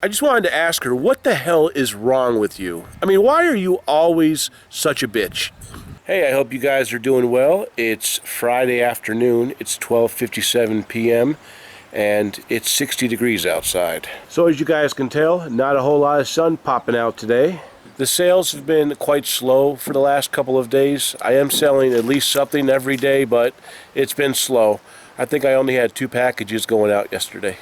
I just wanted to ask her, what the hell is wrong with you? I mean, why are you always such a bitch? Hey, I hope you guys are doing well. It's Friday afternoon. It's 12:57 p.m. and it's 60 degrees outside. So as you guys can tell, not a whole lot of sun popping out today. The sales have been quite slow for the last couple of days. I am selling at least something every day, but it's been slow. I think I only had 2 packages going out yesterday.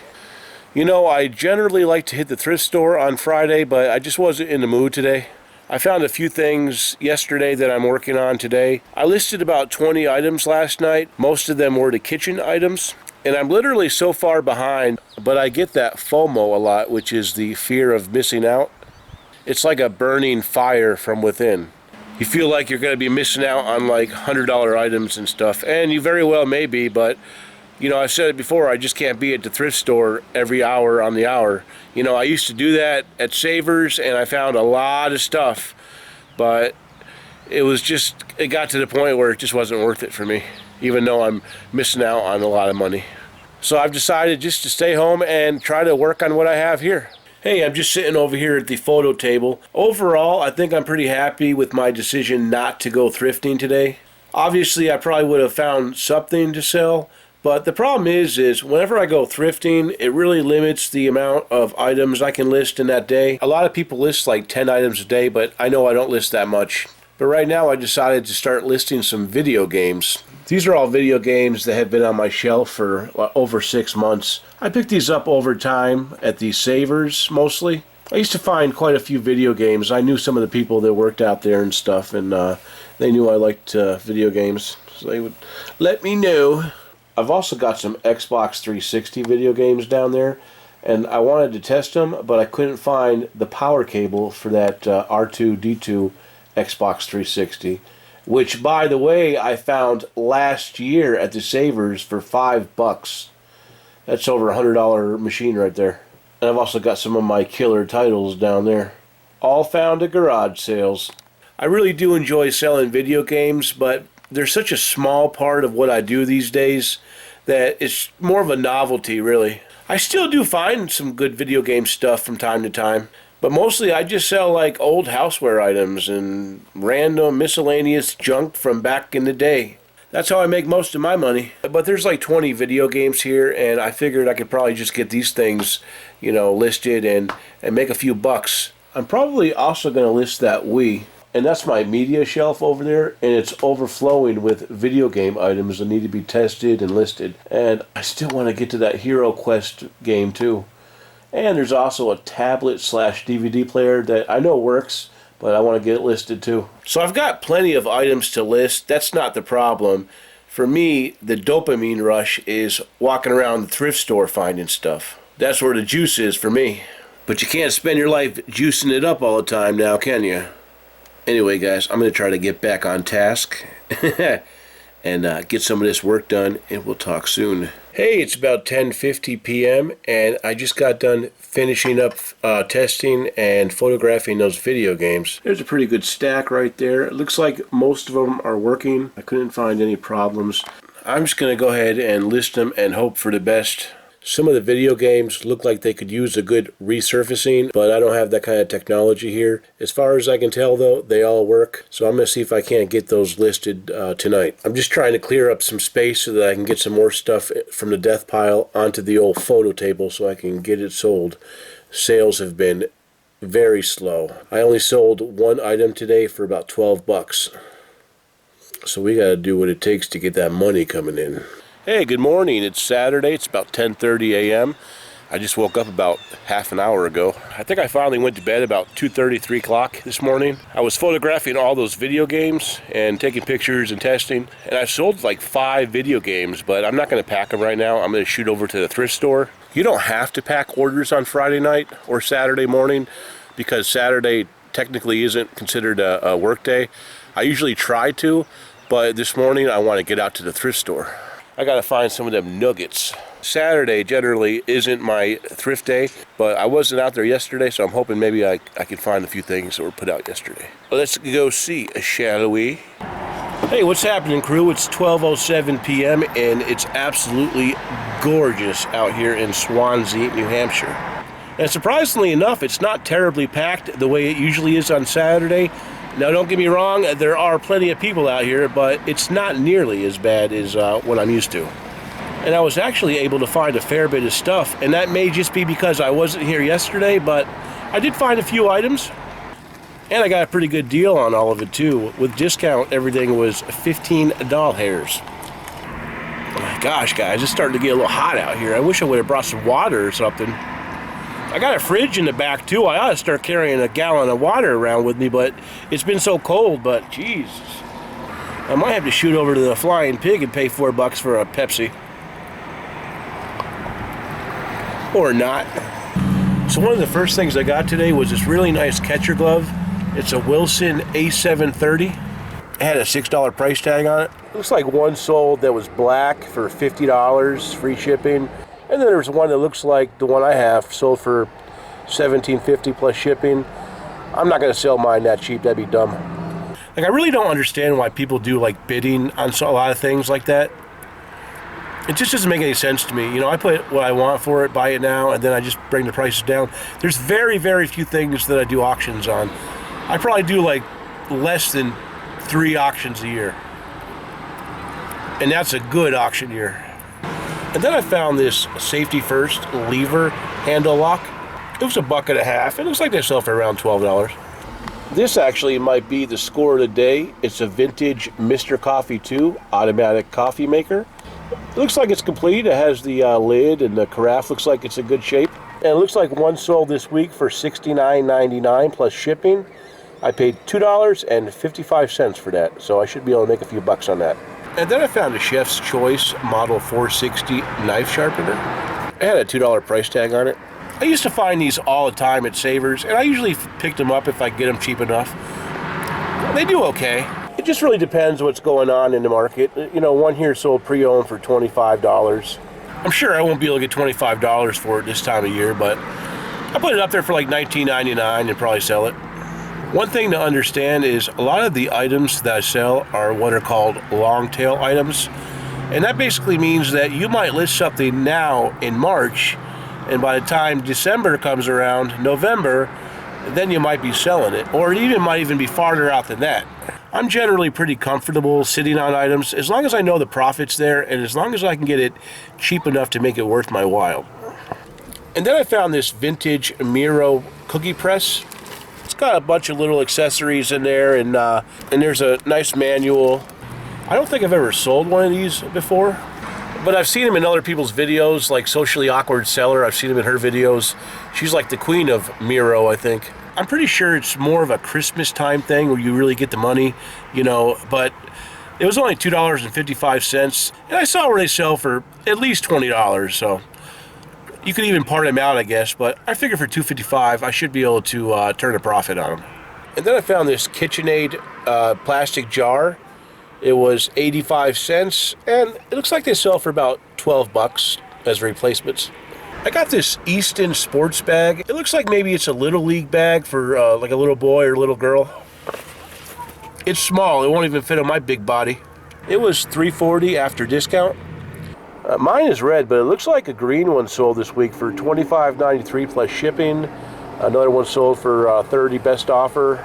You know, I generally like to hit the thrift store on Friday, but I just wasn't in the mood today. I found a few things yesterday that I'm working on today. I listed about 20 items last night. Most of them were the kitchen items. And I'm literally so far behind, but I get that FOMO a lot, which is the fear of missing out. It's like a burning fire from within. You feel like you're going to be missing out on like $100 items and stuff, and you very well may be, but you know, I've said it before, I just can't be at the thrift store every hour on the hour. You know, I used to do that at Savers, and I found a lot of stuff, but it got to the point where it just wasn't worth it for me, even though I'm missing out on a lot of money. So I've decided just to stay home and try to work on what I have here. Hey, I'm just sitting over here at the photo table. Overall, I think I'm pretty happy with my decision not to go thrifting today. Obviously, I probably would have found something to sell, but the problem is whenever I go thrifting, it really limits the amount of items I can list in that day. A lot of people list like 10 items a day, but I know I don't list that much. But right now I decided to start listing some video games. These are all video games that have been on my shelf for over 6 months. I picked these up over time at the Savers mostly. I used to find quite a few video games. I knew some of the people that worked out there and stuff, and they knew I liked video games, so they would let me know. I've also got some Xbox 360 video games down there, and I wanted to test them, but I couldn't find the power cable for that R2-D2 Xbox 360, which, by the way, I found last year at the Savers for $5. That's over $100 machine right there. And I've also got some of my killer titles down there, all found at garage sales. I really do enjoy selling video games, but they're such a small part of what I do these days that it's more of a novelty, really. I still do find some good video game stuff from time to time, but mostly I just sell like old houseware items and random miscellaneous junk from back in the day. That's how I make most of my money. But there's like 20 video games here, and I figured I could probably just get these things, you know, listed and make a few bucks. I'm probably also going to list that Wii. And that's my media shelf over there, and it's overflowing with video game items that need to be tested and listed. And I still want to get to that Hero Quest game too. And there's also a tablet/DVD player that I know works, but I want to get it listed too. So I've got plenty of items to list. That's not the problem. For me, the dopamine rush is walking around the thrift store finding stuff. That's where the juice is for me. But you can't spend your life juicing it up all the time now, can you? Anyway, guys, I'm going to try to get back on task and get some of this work done, and we'll talk soon. Hey, it's about 10:50 p.m., and I just got done finishing up testing and photographing those video games. There's a pretty good stack right there. It looks like most of them are working. I couldn't find any problems. I'm just going to go ahead and list them and hope for the best. Some of the video games look like they could use a good resurfacing, but I don't have that kind of technology here. As far as I can tell, though, they all work. So I'm going to see if I can't get those listed tonight. I'm just trying to clear up some space so that I can get some more stuff from the death pile onto the old photo table so I can get it sold. Sales have been very slow. I only sold one item today for about $12. So we got to do what it takes to get that money coming in. Hey, good morning. It's Saturday. It's about 10:30 a.m. I just woke up about half an hour ago. I think I finally went to bed about 2:30, 3 o'clock this morning. I was photographing all those video games and taking pictures and testing. And I sold like 5 video games, but I'm not going to pack them right now. I'm going to shoot over to the thrift store. You don't have to pack orders on Friday night or Saturday morning because Saturday technically isn't considered a work day. I usually try to, but this morning I want to get out to the thrift store. I gotta find some of them nuggets. Saturday generally isn't my thrift day, but I wasn't out there yesterday, so I'm hoping maybe I can find a few things that were put out yesterday. Well, let's go see, shall we? Hey, what's happening, crew? It's 12:07 p.m. and it's absolutely gorgeous out here in Swansea, New Hampshire. And surprisingly enough, it's not terribly packed the way it usually is on Saturday. Now, don't get me wrong, there are plenty of people out here, but it's not nearly as bad as what I'm used to. And I was actually able to find a fair bit of stuff, and that may just be because I wasn't here yesterday, but I did find a few items. And I got a pretty good deal on all of it too. With discount, everything was 15 doll hairs. Oh my gosh, guys, it's starting to get a little hot out here. I wish I would have brought some water or something. I got a fridge in the back too. I ought to start carrying a gallon of water around with me, but it's been so cold. But Jesus, I might have to shoot over to the Flying Pig and pay $4 for a Pepsi. Or not. So one of the first things I got today was this really nice catcher glove. It's a Wilson A730. It had a $6 price tag on it. Looks like one sold that was black for $50, free shipping. And then there's one that looks like the one I have, sold for $17.50 plus shipping. I'm not going to sell mine that cheap. That'd be dumb. Like, I really don't understand why people do like bidding on a lot of things like that. It just doesn't make any sense to me. You know, I put what I want for it, buy it now, and then I just bring the prices down. There's very, very few things that I do auctions on. I probably do like less than 3 auctions a year. And that's a good auction year. And then I found this Safety First lever handle lock. It was $1.50. It looks like they sell for around $12. This actually might be the score of the day. It's a vintage Mr. Coffee 2 automatic coffee maker. It looks like it's complete. It has the lid, and the carafe looks like it's in good shape. And it looks like one sold this week for $69.99 plus shipping. I paid $2.55 for that, so I should be able to make a few bucks on that. And then I found a Chef's Choice Model 460 knife sharpener. It had a $2 price tag on it. I used to find these all the time at Savers, and I usually picked them up if I get them cheap enough. They do okay. It just really depends what's going on in the market. You know, one here sold pre-owned for $25. I'm sure I won't be able to get $25 for it this time of year, but I put it up there for like $19.99 and probably sell it. One thing to understand is a lot of the items that I sell are what are called long tail items. And that basically means that you might list something now in March, and by the time December comes around, November, then you might be selling it. Or it might even be farther out than that. I'm generally pretty comfortable sitting on items as long as I know the profit's there and as long as I can get it cheap enough to make it worth my while. And then I found this vintage Miro cookie press. It's got a bunch of little accessories in there, and there's a nice manual. I don't think I've ever sold one of these before, but I've seen them in other people's videos, like Socially Awkward Seller. I've seen them in her videos. She's like the queen of Miro, I think. I'm pretty sure it's more of a Christmas time thing where you really get the money, you know, but it was only $2.55, and I saw where they sell for at least $20, so you could even part them out, I guess, but I figure for $2.55 I should be able to turn a profit on them. And then I found this KitchenAid plastic jar. It was 85 cents, and it looks like they sell for about $12 as replacements. I got this Easton Sports Bag. It looks like maybe it's a Little League bag for like a little boy or little girl. It's small. It won't even fit on my big body. It was $3.40 after discount. Mine is red, but it looks like a green one sold this week for $25.93 plus shipping. Another one sold for $30 best offer.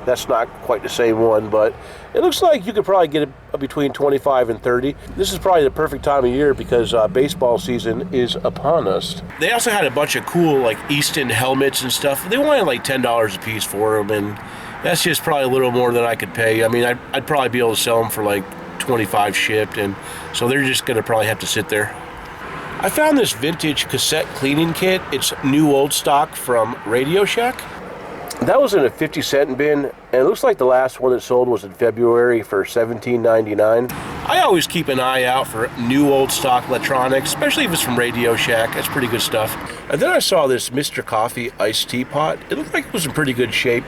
That's not quite the same one, but it looks like you could probably get it between $25 and $30. This is probably the perfect time of year because baseball season is upon us. They also had a bunch of cool like Easton helmets and stuff. They wanted like $10 a piece for them, and that's just probably a little more than I could pay. I mean, I'd probably be able to sell them for like $25 shipped, and so they're just going to probably have to sit there. I found this vintage cassette cleaning kit. It's new old stock from Radio Shack. That was in a 50-cent bin, and it looks like the last one that sold was in February for $17.99. I always keep an eye out for new old stock electronics, especially if it's from Radio Shack. That's pretty good stuff. And then I saw this Mr. Coffee iced tea pot. It looked like it was in pretty good shape.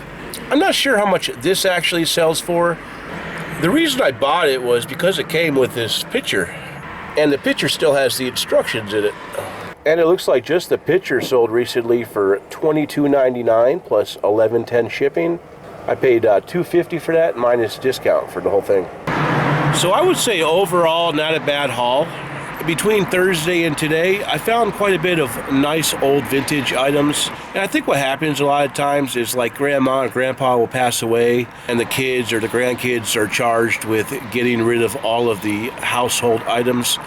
I'm not sure how much this actually sells for. The reason I bought it was because it came with this pitcher, and the pitcher still has the instructions in it. And it looks like just the pitcher sold recently for $22.99 plus $11.10 shipping. I paid $2.50 for that minus discount for the whole thing. So I would say overall not a bad haul. between Thursday and today, I found quite a bit of nice old vintage items. And I think what happens a lot of times is like grandma and grandpa will pass away and the kids or the grandkids are charged with getting rid of all of the household items.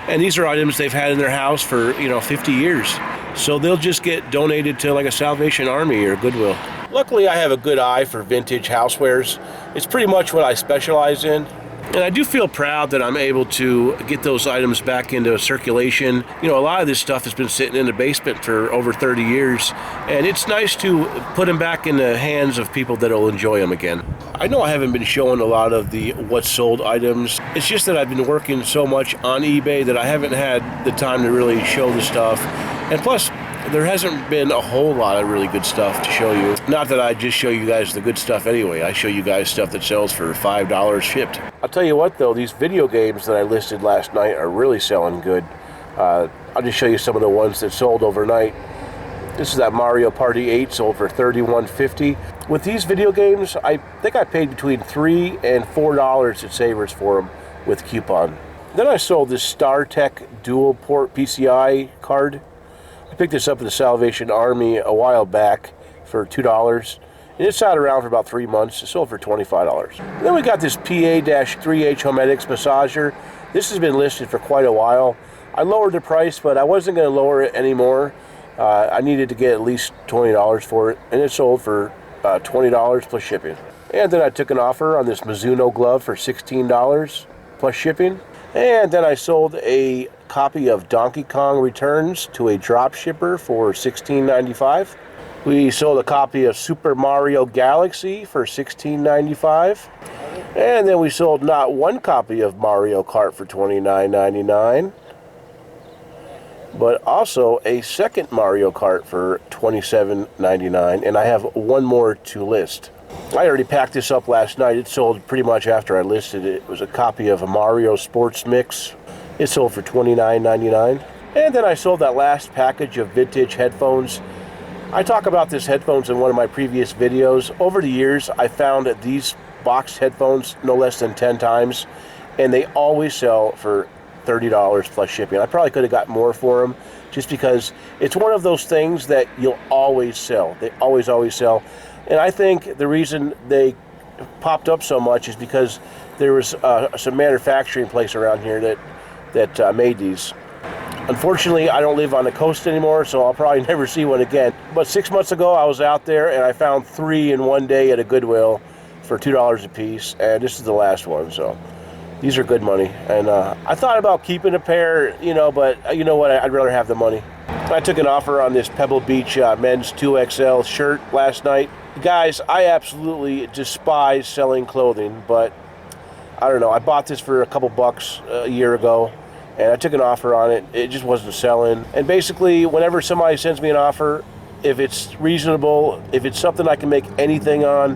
And these are items they've had in their house for, 50 years. So they'll just get donated to like a Salvation Army or Goodwill. Luckily, I have a good eye for vintage housewares. It's pretty much what I specialize in. And I do feel proud that I'm able to get those items back into circulation. A lot of this stuff has been sitting in the basement for over 30 years, and it's nice to put them back in the hands of people that will enjoy them again. I know I haven't been showing a lot of the what's sold items. It's just that I've been working so much on eBay that I haven't had the time to really show the stuff. And plus, there hasn't been a whole lot of really good stuff to show you. Not that I just show you guys the good stuff anyway. I show you guys stuff that sells for $5 shipped. I'll tell you what though, these video games that I listed last night are really selling good. I'll just show you some of the ones that sold overnight. This is that Mario Party 8, sold for $31.50. With these video games, I think I paid between $3 and $4 at Savers for them with coupon. Then I sold this StarTech dual port PCI card. I picked this up at the Salvation Army a while back for $2, and it sat around for about 3 months. It sold for $25. And then we got this PA-3H Homedics massager. This has been listed for quite a while. I lowered the price, but I wasn't going to lower it anymore. I needed to get at least $20 for it, and it sold for $20 plus shipping. And then I took an offer on this Mizuno glove for $16 plus shipping. And then I sold a copy of Donkey Kong Returns to a drop shipper for $16.95. We sold a copy of Super Mario Galaxy for $16.95. And then we sold not one copy of Mario Kart for $29.99, but also a second Mario Kart for $27.99. And I have one more to list. I already packed this up last night. It sold pretty much after I listed it. It was a copy of a Mario Sports Mix. It sold for $29.99. And then I sold that last package of vintage headphones. I talk about this headphones in one of my previous videos. Over the years, I found that these boxed headphones no less than 10 times, and they always sell for $30 plus shipping. I probably could have got more for them just because it's one of those things that you'll always sell. They always sell. And I think the reason they popped up so much is because there was some manufacturing place around here that made these. Unfortunately, I don't live on the coast anymore, so I'll probably never see one again. But 6 months ago, I was out there and I found 3 in one day at a Goodwill for $2 a piece, and this is the last one. So these are good money. And I thought about keeping a pair, but you know what? I'd rather have the money. I took an offer on this Pebble Beach men's 2XL shirt last night. Guys, I absolutely despise selling clothing, but I don't know. I bought this for a couple bucks a year ago, and I took an offer on it. It just wasn't selling. And basically, whenever somebody sends me an offer, if it's reasonable, if it's something I can make anything on,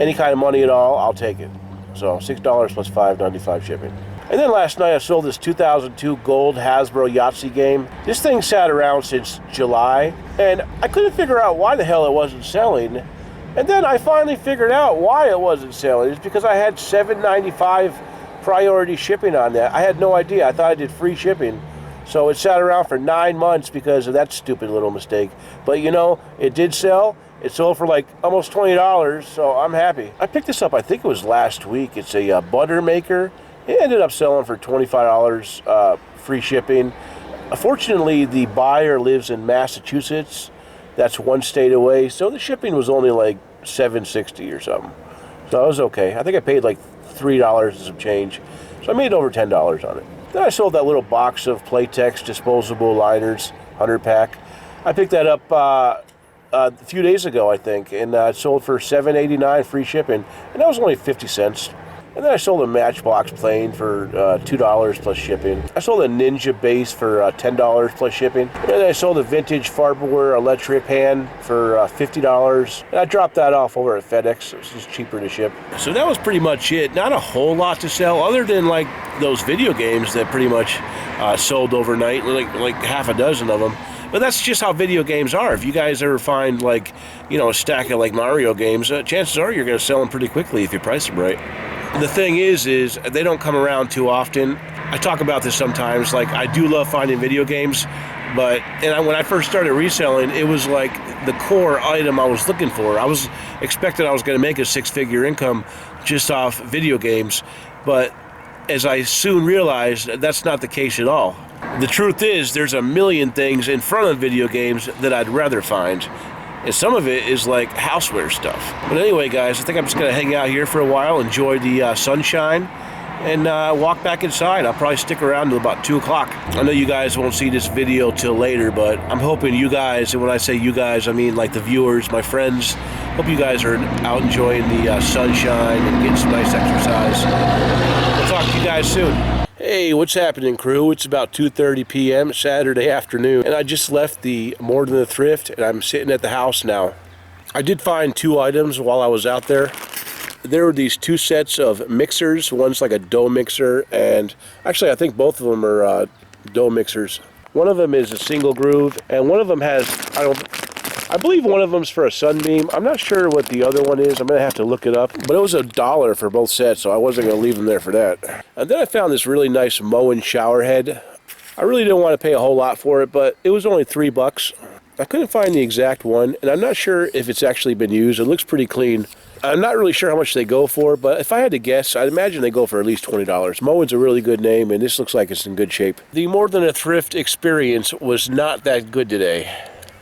any kind of money at all, I'll take it. So $6 plus $5.95 shipping. And then last night I sold this 2002 gold Hasbro Yahtzee game. This thing sat around since July, and I couldn't figure out why the hell it wasn't selling. And then I finally figured out why it wasn't selling. It's because I had $7.95 priority shipping on that. I had no idea. I thought I did free shipping. So it sat around for 9 months because of that stupid little mistake. But it did sell. It sold for like almost $20, so I'm happy. I picked this up, I think it was last week. It's a butter maker. It ended up selling for $25 free shipping. Fortunately, the buyer lives in Massachusetts. That's one state away, so the shipping was only like $7.60 or something. So it was okay. I think I paid like $3 and some change. So I made over $10 on it. Then I sold that little box of Playtex disposable liners, 100-pack. I picked that up a few days ago, I think, and it sold for $7.89 free shipping, and that was only 50 cents. And then I sold a Matchbox plane for $2 plus shipping. I sold a Ninja base for $10 plus shipping. And then I sold a vintage Farberware electric pan for $50. And I dropped that off over at FedEx. It was just cheaper to ship. So that was pretty much it. Not a whole lot to sell other than like those video games that pretty much sold overnight, like half a dozen of them. But that's just how video games are. If you guys ever find like, a stack of like Mario games, chances are you're going to sell them pretty quickly if you price them right. The thing is they don't come around too often. I talk about this sometimes. Like, I do love finding video games, but when I first started reselling, it was like the core item I was looking for. I was expecting I was going to make a six-figure income just off video games, but as I soon realized, that's not the case at all. The truth is, there's a million things in front of video games that I'd rather find. And some of it is like houseware stuff. But anyway, guys, I think I'm just going to hang out here for a while, enjoy the sunshine, and walk back inside. I'll probably stick around till about 2 o'clock. I know you guys won't see this video till later, but I'm hoping you guys, and when I say you guys, I mean like the viewers, my friends, hope you guys are out enjoying the sunshine and getting some nice exercise. We'll talk to you guys soon. Hey, what's happening, crew? It's about 2:30 p.m. Saturday afternoon, and I just left the More Than the Thrift, and I'm sitting at the house now. I did find 2 items while I was out there. There were these 2 sets of mixers. One's like a dough mixer, and actually I think both of them are dough mixers. One of them is a single groove, and one of them has, I believe one of them's for a sunbeam. I'm not sure what the other one is. I'm going to have to look it up. But it was $1 for both sets, so I wasn't going to leave them there for that. And then I found this really nice Moen shower head. I really didn't want to pay a whole lot for it, but it was only $3. I couldn't find the exact one, and I'm not sure if it's actually been used. It looks pretty clean. I'm not really sure how much they go for, but if I had to guess, I'd imagine they go for at least $20. Moen's a really good name, and this looks like it's in good shape. The More Than a Thrift experience was not that good today.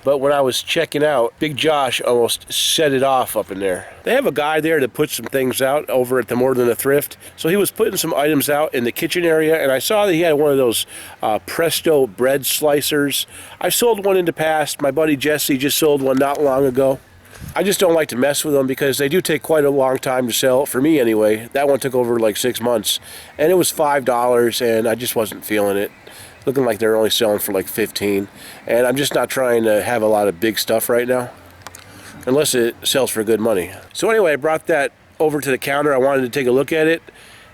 But when I was checking out, Big Josh almost set it off up in there. They have a guy there that puts some things out over at the More Than a Thrift. So he was putting some items out in the kitchen area, and I saw that he had one of those Presto bread slicers. I sold one in the past. My buddy Jesse just sold one not long ago. I just don't like to mess with them because they do take quite a long time to sell, for me anyway. That one took over like 6 months, and it was $5, and I just wasn't feeling it. Looking like they're only selling for like $15, and I'm just not trying to have a lot of big stuff right now unless it sells for good money. So anyway, I brought that over to the counter. I wanted to take a look at it.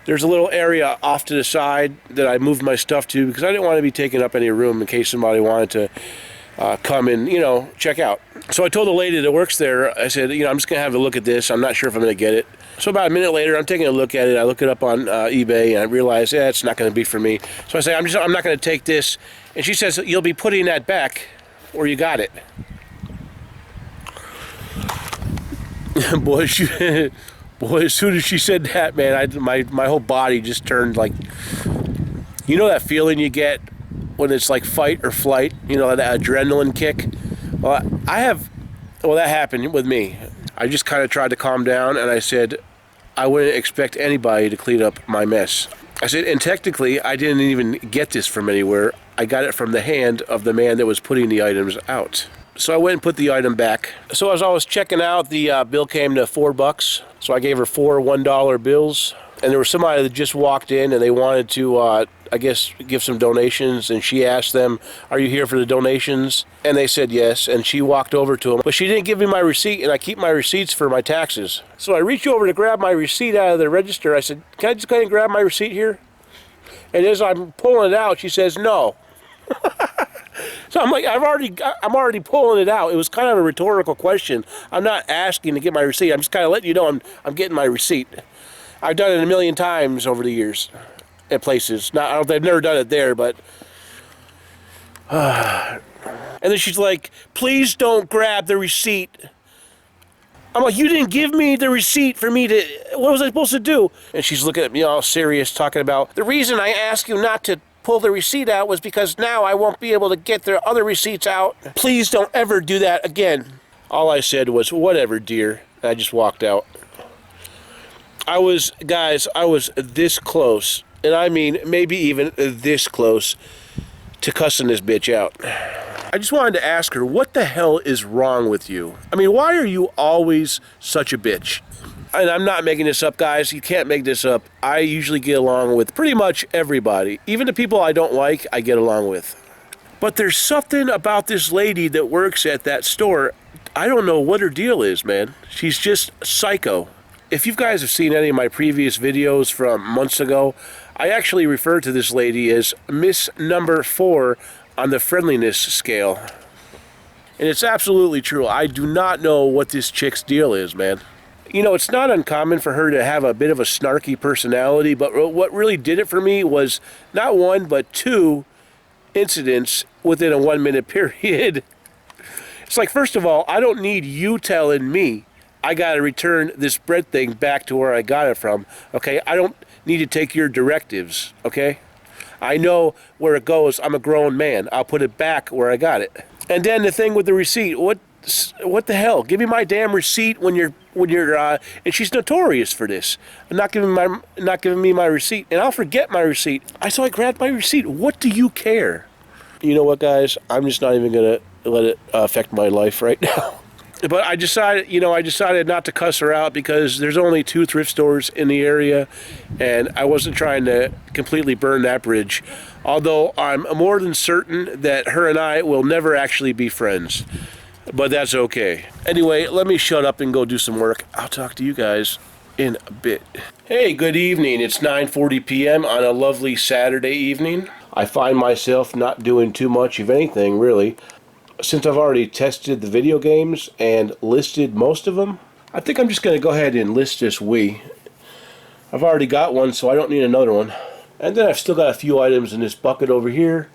There's a little area off to the side that I moved my stuff to because I didn't want to be taking up any room in case somebody wanted to come and, you know, check out. So I told the lady that works there, I said, you know, I'm just going to have a look at this. I'm not sure if I'm going to get it. So about a minute later, I'm taking a look at it. I look it up on eBay, and I realize, yeah, it's not going to be for me. So I say, I'm not going to take this. And she says, you'll be putting that back where you got it. Boy, as soon as she said that, man, my whole body just turned like, you know that feeling you get when it's like fight or flight, you know, that adrenaline kick? Well, that happened with me. I just kind of tried to calm down, and I said, I wouldn't expect anybody to clean up my mess. I said, and technically, I didn't even get this from anywhere. I got it from the hand of the man that was putting the items out. So I went and put the item back. So as I was checking out, the bill came to $4. So I gave her 4 $1 bills. And there was somebody that just walked in, and they wanted to, I guess, give some donations. And she asked them, are you here for the donations? And they said yes. And she walked over to them. But she didn't give me my receipt, and I keep my receipts for my taxes. So I reached over to grab my receipt out of the register. I said, can I just go ahead and grab my receipt here? And as I'm pulling it out, she says, no. So I'm like, I'm already pulling it out. It was kind of a rhetorical question. I'm not asking to get my receipt. I'm just kind of letting you know I'm getting my receipt. I've done it a million times over the years at places. They've never done it there, but. And then she's like, please don't grab the receipt. I'm like, you didn't give me the receipt for me to, what was I supposed to do? And she's looking at me all serious, talking about, the reason I asked you not to pull the receipt out was because now I won't be able to get the other receipts out. Please don't ever do that again. All I said was, whatever, dear. And I just walked out. Guys, I was this close, and I mean maybe even this close to cussing this bitch out. I just wanted to ask her, what the hell is wrong with you? I mean, why are you always such a bitch? And I'm not making this up, guys. You can't make this up. I usually get along with pretty much everybody. Even the people I don't like, I get along with. But there's something about this lady that works at that store. I don't know what her deal is, man. She's just psycho. If you guys have seen any of my previous videos from months ago, I actually refer to this lady as Miss Number 4 on the friendliness scale. And it's absolutely true. I do not know what this chick's deal is, man. You know, it's not uncommon for her to have a bit of a snarky personality, but what really did it for me was not one, but two incidents within a 1 minute period. It's like, first of all, I don't need you telling me I got to return this bread thing back to where I got it from, okay? I don't need to take your directives, okay? I know where it goes. I'm a grown man. I'll put it back where I got it. And then the thing with the receipt, what the hell? Give me my damn receipt when you're and she's notorious for this. Not giving me my receipt, and I'll forget my receipt. So I grabbed my receipt. What do you care? You know what, guys? I'm just not even gonna let it affect my life right now. But I decided not to cuss her out because there's only 2 thrift stores in the area, and I wasn't trying to completely burn that bridge. Although I'm more than certain that her and I will never actually be friends. But that's okay. Anyway, let me shut up and go do some work. I'll talk to you guys in a bit. Hey, good evening. It's 9:40 p.m. on a lovely Saturday evening. I find myself not doing too much of anything, really. Since I've already tested the video games and listed most of them, I think I'm just going to go ahead and list this Wii. I've already got one, so I don't need another one. And then I've still got a few items in this bucket over here.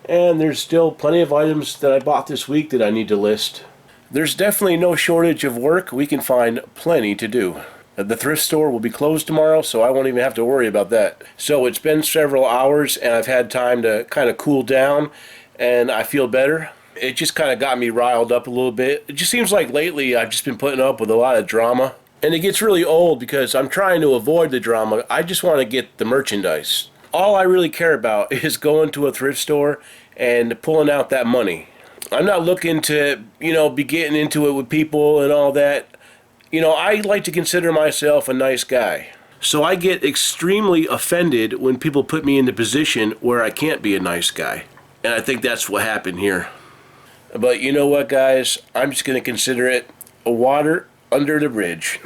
And there's still plenty of items that I bought this week that I need to list. There's definitely no shortage of work. We can find plenty to do. The thrift store will be closed tomorrow, so I won't even have to worry about that. So it's been several hours, and I've had time to kind of cool down, and I feel better. It just kind of got me riled up a little bit. It just seems like lately I've just been putting up with a lot of drama. And it gets really old because I'm trying to avoid the drama. I just want to get the merchandise. All I really care about is going to a thrift store and pulling out that money. I'm not looking to, be getting into it with people and all that. I like to consider myself a nice guy. So I get extremely offended when people put me in the position where I can't be a nice guy. And I think that's what happened here. But you know what, guys? I'm just going to consider it a water under the bridge.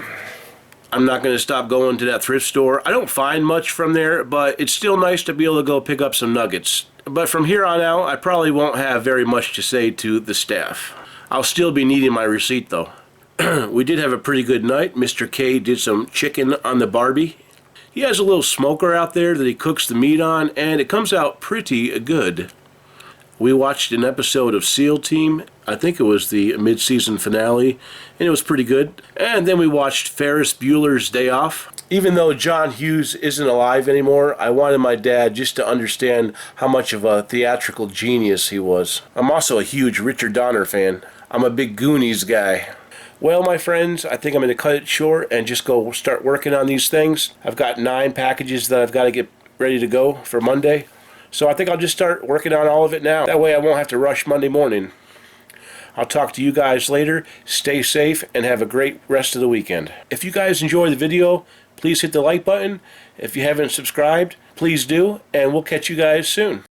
I'm not going to stop going to that thrift store. I don't find much from there, but it's still nice to be able to go pick up some nuggets. But from here on out, I probably won't have very much to say to the staff. I'll still be needing my receipt, though. We did have a pretty good night. Mr. K did some chicken on the Barbie. He has a little smoker out there that he cooks the meat on, and it comes out pretty good. We watched an episode of SEAL Team. I think it was the mid-season finale, and it was pretty good. And then we watched Ferris Bueller's Day Off. Even though John Hughes isn't alive anymore, I wanted my dad just to understand how much of a theatrical genius he was. I'm also a huge Richard Donner fan. I'm a big Goonies guy. Well, my friends, I think I'm going to cut it short and just go start working on these things. I've got 9 packages that I've got to get ready to go for Monday. So I think I'll just start working on all of it now. That way I won't have to rush Monday morning. I'll talk to you guys later. Stay safe and have a great rest of the weekend. If you guys enjoy the video, please hit the like button. If you haven't subscribed, please do. And we'll catch you guys soon.